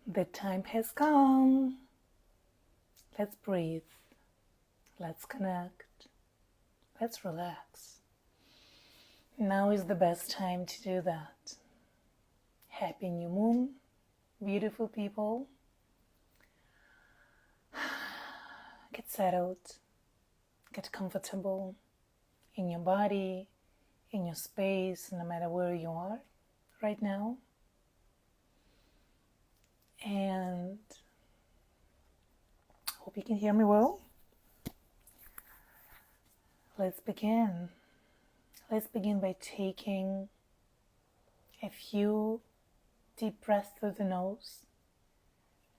The time has come. Let's breathe. Let's connect. Let's relax. Now is the best time to do that. Happy new moon, beautiful people. Get settled. Get comfortable in your body, in your space, no matter where you are right now. And hope you can hear me well. Let's begin. Let's begin by taking a few deep breaths through the nose.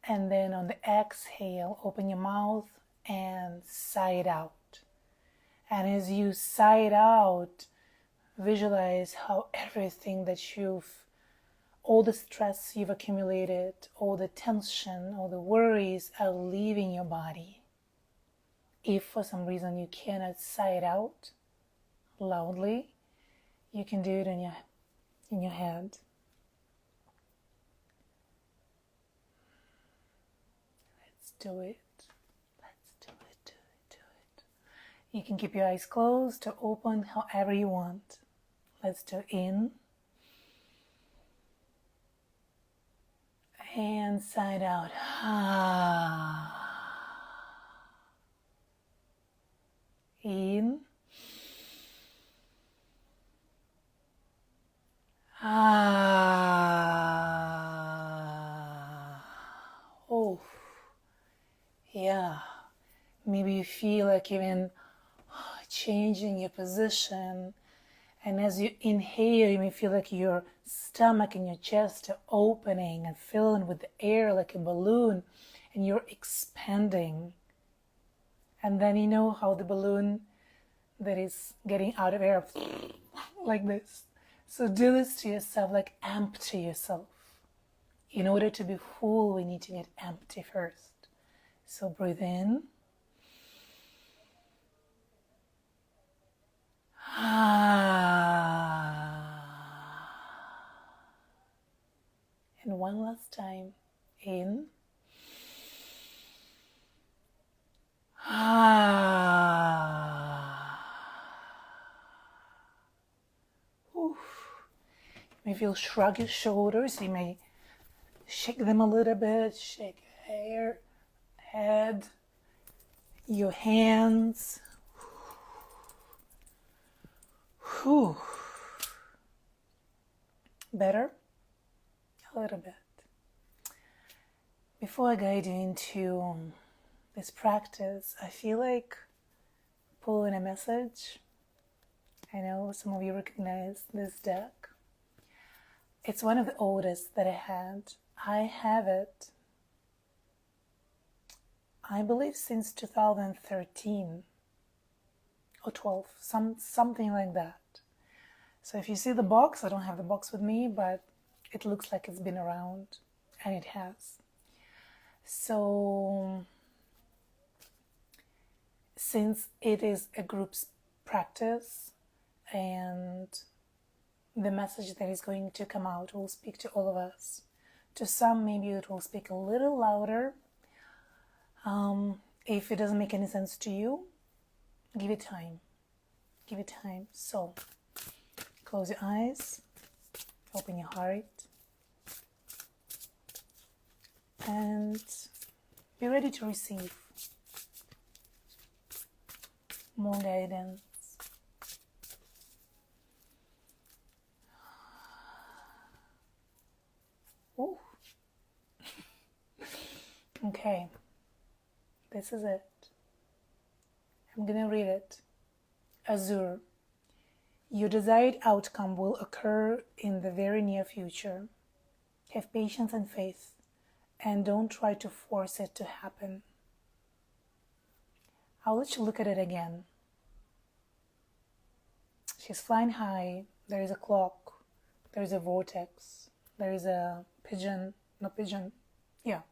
And then on the exhale, open your mouth and sigh it out. And as you sigh it out, visualize how everything that all the stress you've accumulated, all the tension, all the worries are leaving your body. If for some reason you cannot sigh it out loudly, you can do it in your head. Let's do it. You can keep your eyes closed or open however you want. Let's do in. And sigh out. In. Oh, yeah. Maybe you feel like even changing your position. And as you inhale, you may feel like your stomach and your chest are opening and filling with the air like a balloon, and you're expanding. And then you know how the balloon that is getting out of air like this. So do this to yourself, like empty yourself. In order to be full, we need to get empty first. So breathe in. And one last time, in. You may feel shrug your shoulders. You may shake them a little bit. Shake hair, head, your hands. Better? A little bit. Before I guide you into this practice, I feel like pulling a message. I know some of you recognize this deck. It's one of the oldest that I had. I have it, I believe, since 2013 or 12, something like that. So if you see the box, I don't have the box with me, but it looks like it's been around, and it has. So since it is a group practice, and the message that is going to come out will speak to all of us. To some, maybe it will speak a little louder. If it doesn't make any sense to you, give it time. Give it time. So close your eyes, open your heart, and be ready to receive more guidance. Ooh. Okay, this is it. I'm gonna read it. Azure. Your desired outcome will occur in the very near future. Have patience and faith, and don't try to force it to happen. I'll let you look at it again. She's flying high. There is a clock. There is a vortex. There is a pigeon. Yeah.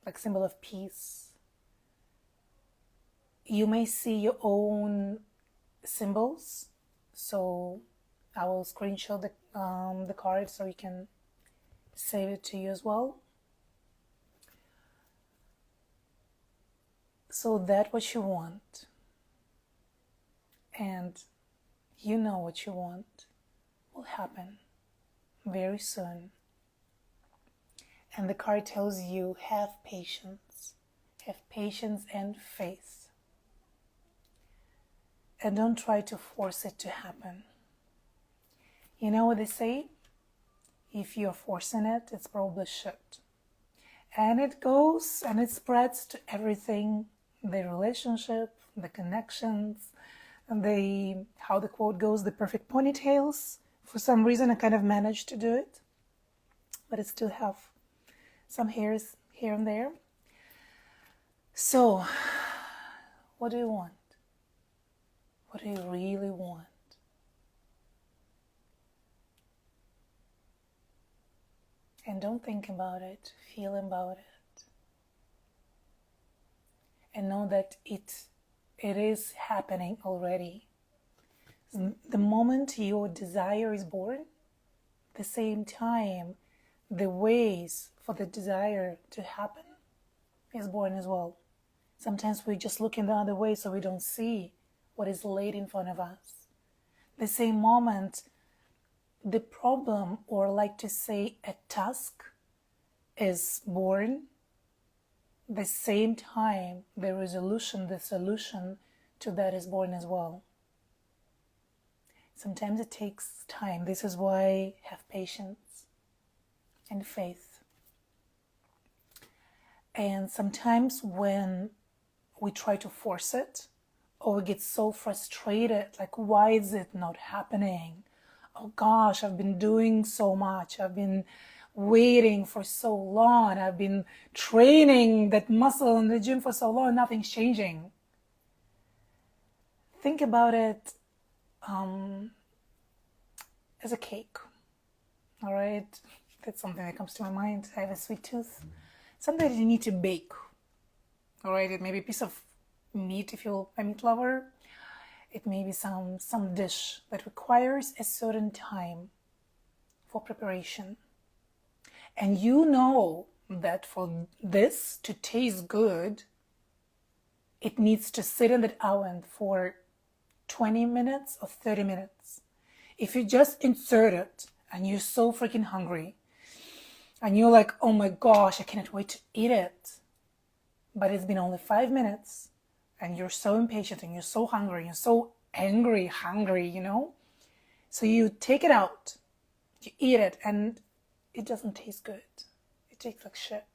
Like symbol of peace. You may see your own symbols, so I will screenshot the card so you can save it to you as well. So that's what you want, and you know what you want will happen very soon. And the card tells you, have patience and faith. And don't try to force it to happen. You know what they say? If you're forcing it, it's probably shit. And it goes and it spreads to everything, the relationship, the connections, and how the quote goes, the perfect ponytails. For some reason, I kind of managed to do it, but it still have some hairs here and there. So, what do you want? What do you really want? And don't think about it, feel about it. And know that it is happening already. The moment your desire is born, at the same time, the ways for the desire to happen is born as well. Sometimes we just look in the other way so we don't see what is laid in front of us. The same moment, the problem, or like to say a task, is born, the same time the resolution, the solution to that is born as well. Sometimes it takes time. This is why have patience and faith. And sometimes when we try to force it, or we get so frustrated, like, why is it not happening? Oh gosh, I've been doing so much. I've been waiting for so long. I've been training that muscle in the gym for so long. Nothing's changing. Think about it as a cake. All right? That's something that comes to my mind. I have a sweet tooth. Something that you need to bake. All right? It may be a piece of meat if you're a meat lover. It may be some dish that requires a certain time for preparation. And you know that for this to taste good, it needs to sit in that oven for 20 minutes or 30 minutes. If you just insert it and you're so freaking hungry and you're like, oh my gosh, I cannot wait to eat it, but it's been only 5 minutes, and you're so impatient and you're so hungry, you're so hungry, you know? So you take it out, you eat it, and it doesn't taste good. It tastes like shit.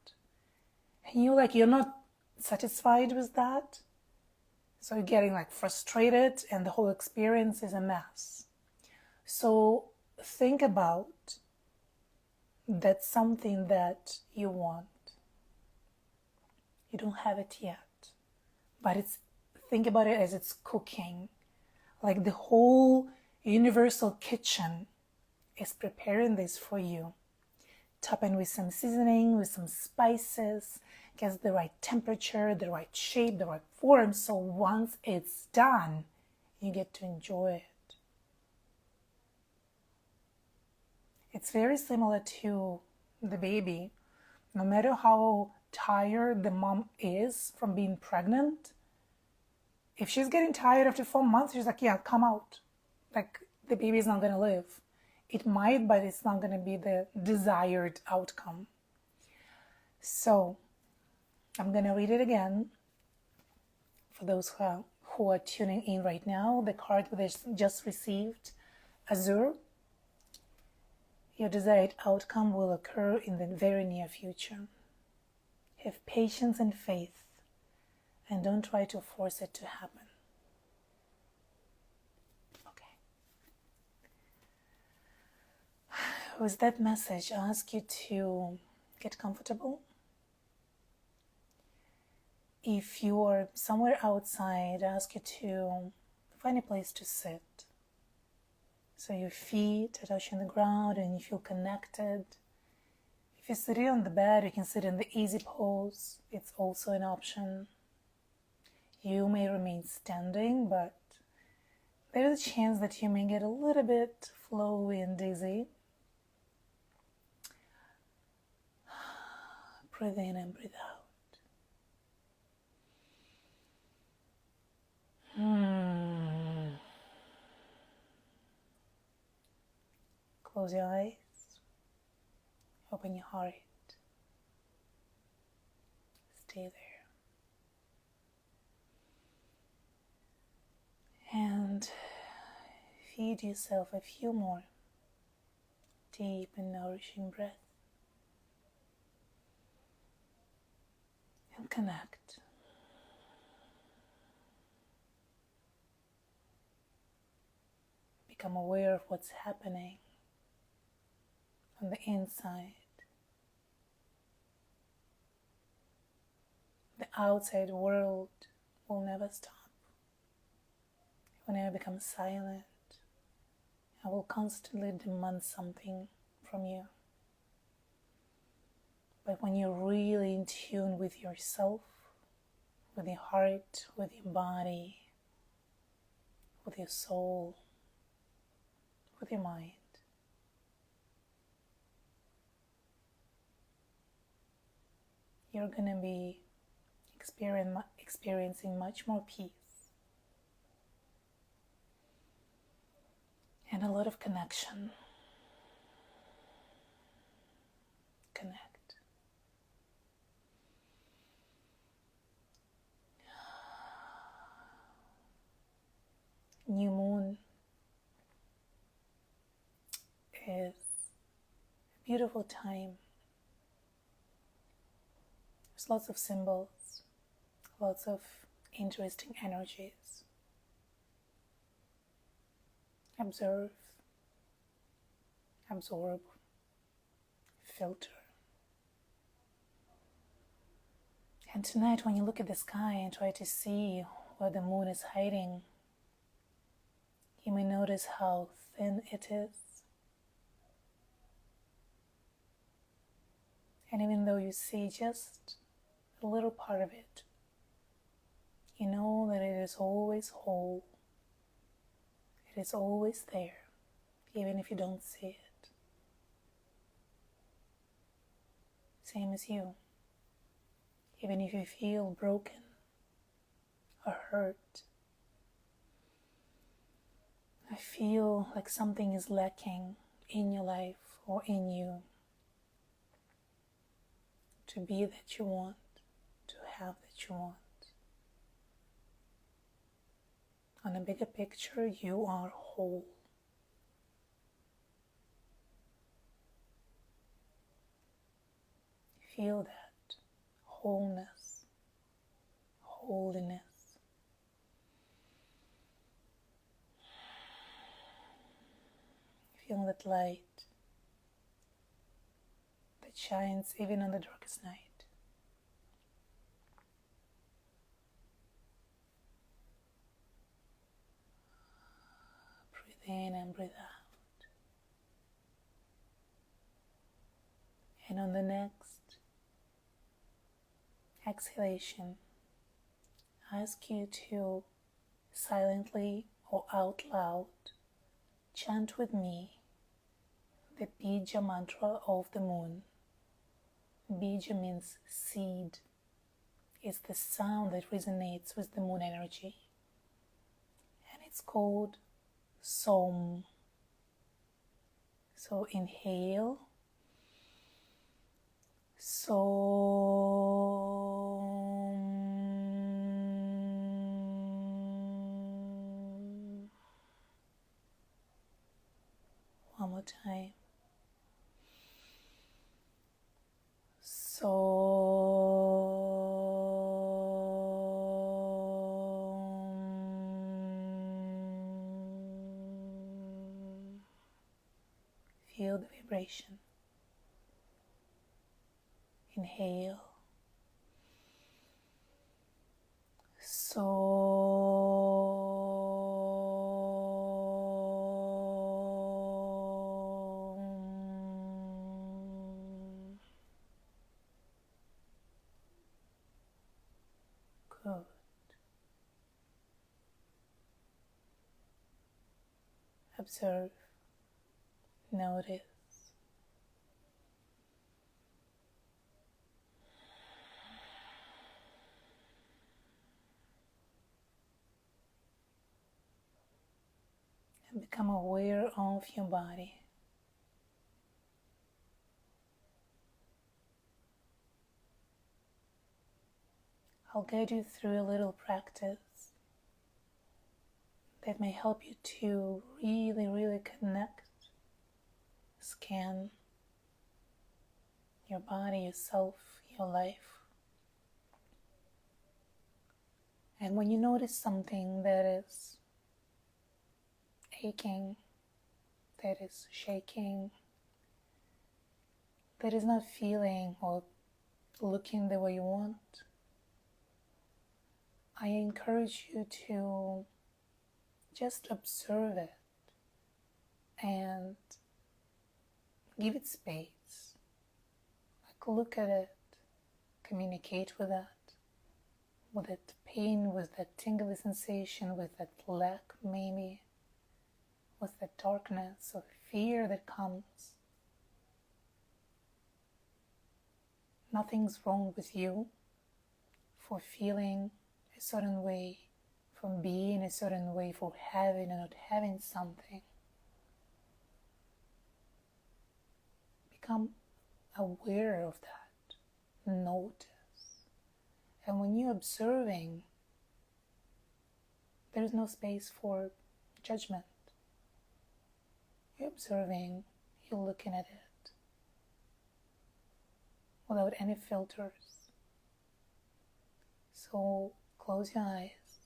And you're not satisfied with that. So you're getting like frustrated and the whole experience is a mess. So think about that's something that you want. You don't have it yet. But think about it as it's cooking. Like the whole universal kitchen is preparing this for you. Top in with some seasoning, with some spices, gets the right temperature, the right shape, the right form. So once it's done, you get to enjoy it. It's very similar to the baby. No matter how tired the mom is from being pregnant, if she's getting tired after 4 months, she's like, yeah, come out. Like, the baby is not going to live. It might, but it's not going to be the desired outcome. So, I'm going to read it again. For those who are tuning in right now, the card we just received, Azure. Your desired outcome will occur in the very near future. Have patience and faith, and don't try to force it to happen. Okay. With that message, I ask you to get comfortable. If you are somewhere outside, I ask you to find a place to sit. So your feet are touching the ground and you feel connected. If you're sitting on the bed, you can sit in the easy pose. It's also an option. You may remain standing, but there's a chance that you may get a little bit flowy and dizzy. Breathe in and breathe out. Close your eyes. Open your heart. Stay there. And feed yourself a few more deep and nourishing breaths. And connect. Become aware of what's happening on the inside. The outside world will never stop. It will never become silent. It will constantly demand something from you. But when you're really in tune with yourself, with your heart, with your body, with your soul, with your mind, you're going to be experiencing much more peace and a lot of connection. Connect. New moon is a beautiful time. There's lots of symbols, lots of interesting energies. Observe, absorb, filter. And tonight, when you look at the sky and try to see where the moon is hiding, you may notice how thin it is. And even though you see just a little part of it, you know that it is always whole. It is always there, even if you don't see it. Same as you. Even if you feel broken or hurt, I feel like something is lacking in your life or in you to be that you want, to have that you want. On a bigger picture, you are whole. Feel that wholeness, holiness. Feel that light that shines even on the darkest night. Breathe in and breathe out. And on the next exhalation, ask you to silently or out loud chant with me the Bija mantra of the moon. Bija means seed. It's the sound that resonates with the moon energy. And it's called Som. So inhale. Som. One more time. Feel the vibration. Inhale. Good. Observe. Notice. become aware of your body. I'll guide you through a little practice that may help you to really connect, scan your body, yourself, your life. And when you notice something that is aching, that is shaking, that is not feeling or looking the way you want, I encourage you to just observe it and give it space. Like, look at it, communicate with that pain, with that tingly sensation, with that lack maybe, with that darkness or fear that comes. Nothing's wrong with you for feeling a certain way, for being a certain way, for having and not having something. Become aware of that. Notice. And when you're observing, there's no space for judgment. You're observing, you're looking at it without any filters. So close your eyes,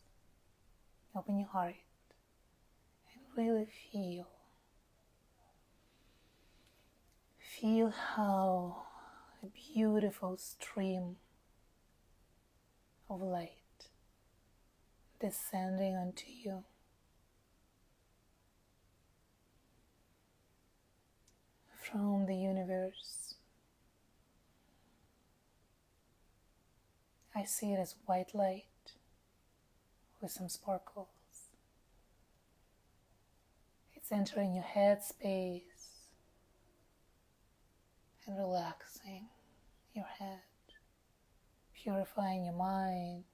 open your heart, and really feel. Feel how a beautiful stream of light descending onto you. From the universe. I see it as white light with some sparkles. It's entering your head space and relaxing your head, purifying your mind,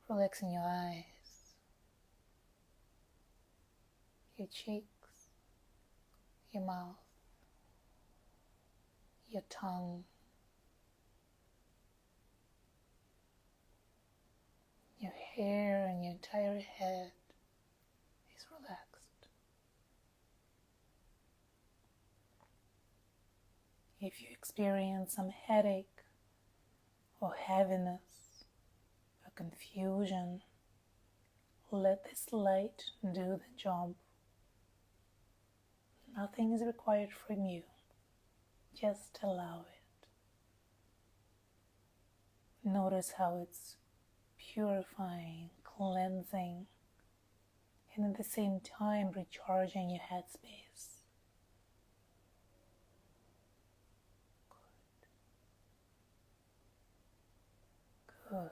relaxing your eyes, your cheeks, your mouth, your tongue, your hair, and your entire head is relaxed. If you experience some headache or heaviness or confusion, let this light do the job. Nothing is required from you. Just allow it. Notice how it's purifying, cleansing, and at the same time recharging your headspace. Good.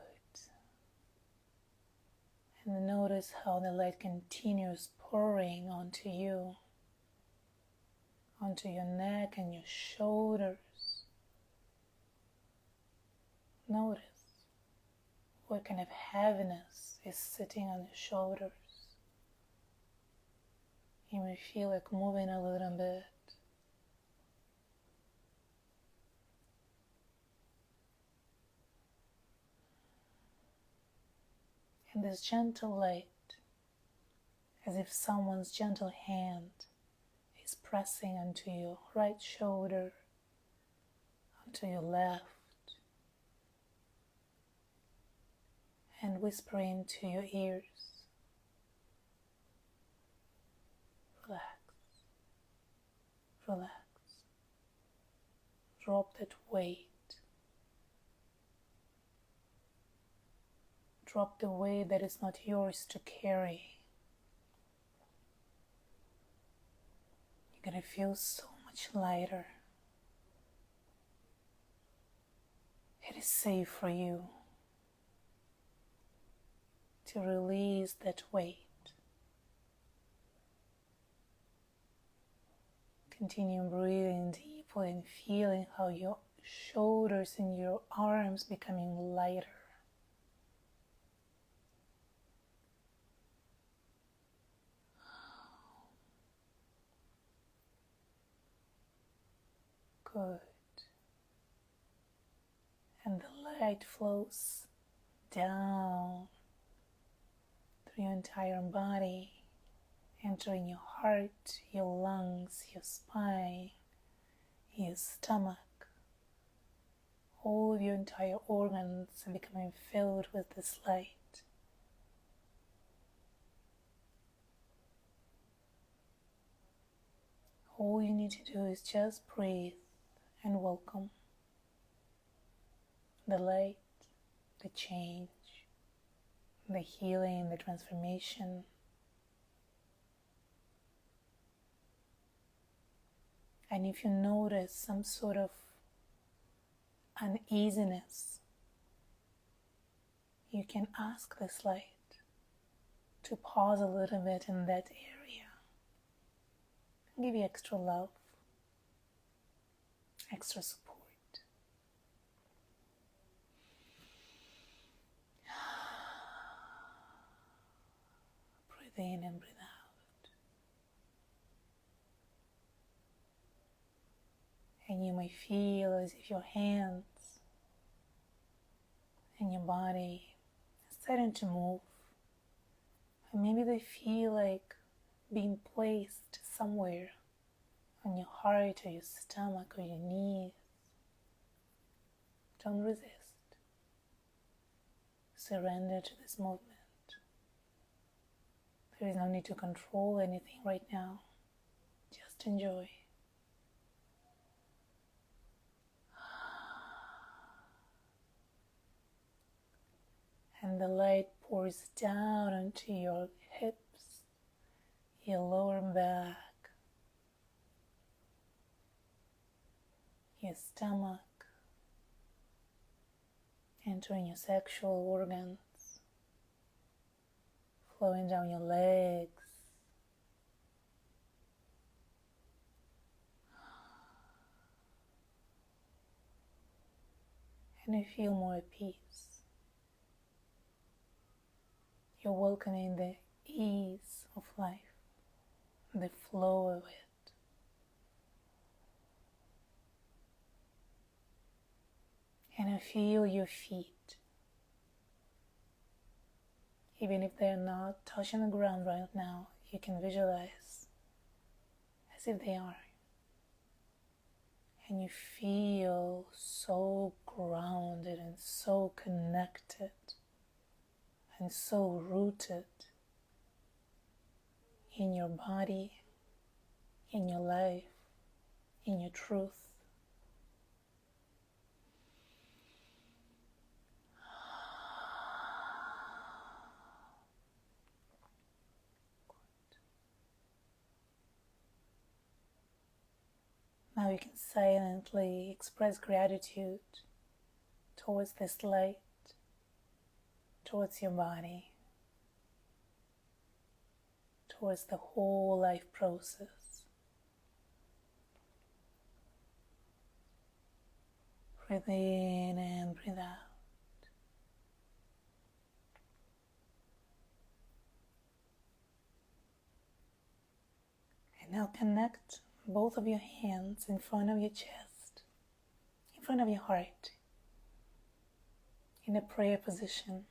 And notice how the light continues pouring onto you, onto your neck and your shoulders. Notice what kind of heaviness is sitting on your shoulders. You may feel like moving a little bit. And this gentle light, as if someone's gentle hand is pressing onto your right shoulder, onto your left, and whispering to your ears, relax, relax, drop that weight, drop the weight that is not yours to carry. You're gonna feel so much lighter. It is safe for you to release that weight. Continue breathing deeply and feeling how your shoulders and your arms becoming lighter. Good. And the light flows down through your entire body, entering your heart, your lungs, your spine, your stomach. All of your entire organs are becoming filled with this light. All you need to do is just breathe and welcome the light, the change, the healing, the transformation. And if you notice some sort of uneasiness, you can ask this light to pause a little bit in that area and give you extra love, extra support. Breathe in and breathe out. And you may feel as if your hands and your body are starting to move. And maybe they feel like being placed somewhere on your heart or your stomach or your knees. Don't resist. Surrender to this movement. There is no need to control anything right now. Just enjoy. And the light pours down onto your hips, your lower back, your stomach, entering your sexual organs, flowing down your legs, and you feel more at peace. You're welcoming the ease of life, the flow of it. And I feel your feet, even if they're not touching the ground right now, you can visualize as if they are. And you feel so grounded and so connected and so rooted in your body, in your life, in your truth. Now you can silently express gratitude towards this light, towards your body, towards the whole life process. Breathe in and breathe out. And now connect both of your hands in front of your chest, in front of your heart, in a prayer position.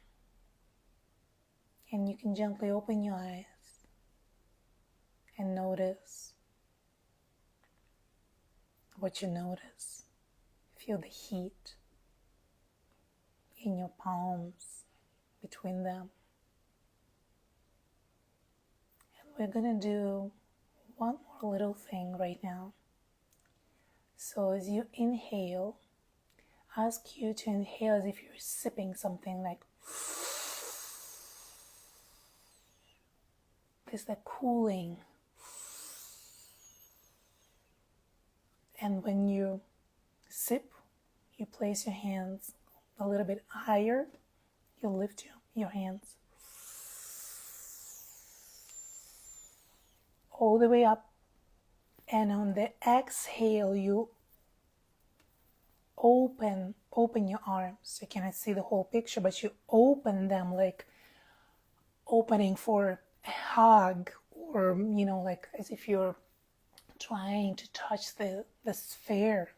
And you can gently open your eyes and notice what you notice. Feel the heat in your palms, between them. And we're going to do one more little thing right now. So as you inhale, ask you to inhale as if you're sipping something, like this, like cooling. And when you sip, you place your hands a little bit higher. You lift your hands all the way up. And on the exhale, you open your arms. You cannot see the whole picture, but you open them like opening for a hug, or like as if you're trying to touch the sphere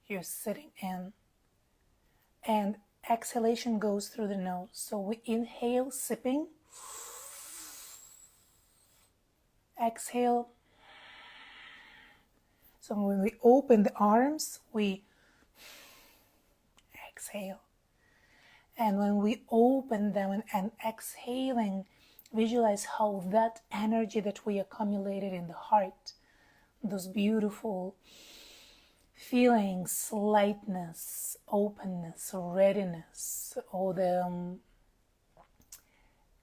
you're sitting in. And exhalation goes through the nose. So we inhale, sipping. Exhale. So when we open the arms, we exhale. And when we open them and exhaling, visualize how that energy that we accumulated in the heart, those beautiful feelings, lightness, openness, readiness, all the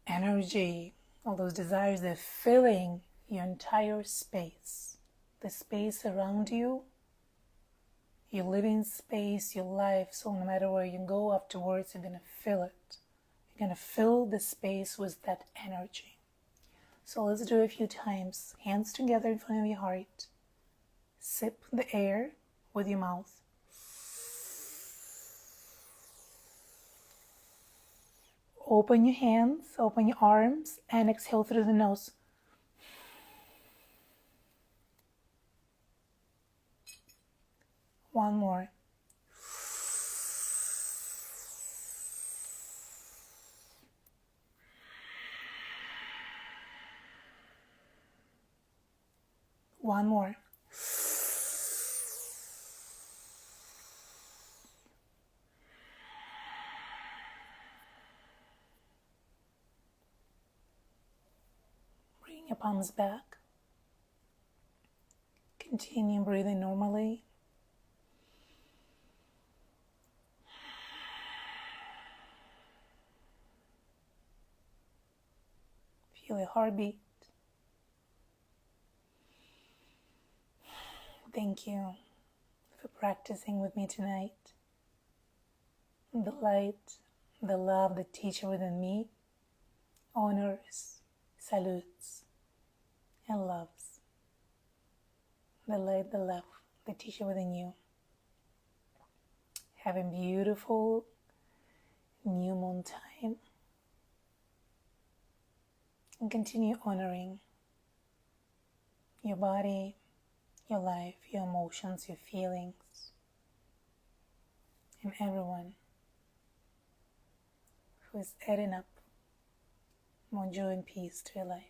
energy, all those desires, they're filling your entire space, the space around you, your living space, your life. So no matter where you go afterwards, you're going to feel it. You're going to fill the space with that energy. So let's do it a few times. Hands together in front of your heart. Sip the air with your mouth. Open your hands, open your arms, and exhale through the nose. One more. One more. Bring your palms back. Continue breathing normally. Feel your heartbeat. Thank you for practicing with me tonight. The light, the love, the teacher within me honors, salutes, and loves. The light, the love, the teacher within you. Have a beautiful new moon time. And continue honoring your body, your life, your emotions, your feelings, and everyone who is adding up more joy and peace to your life.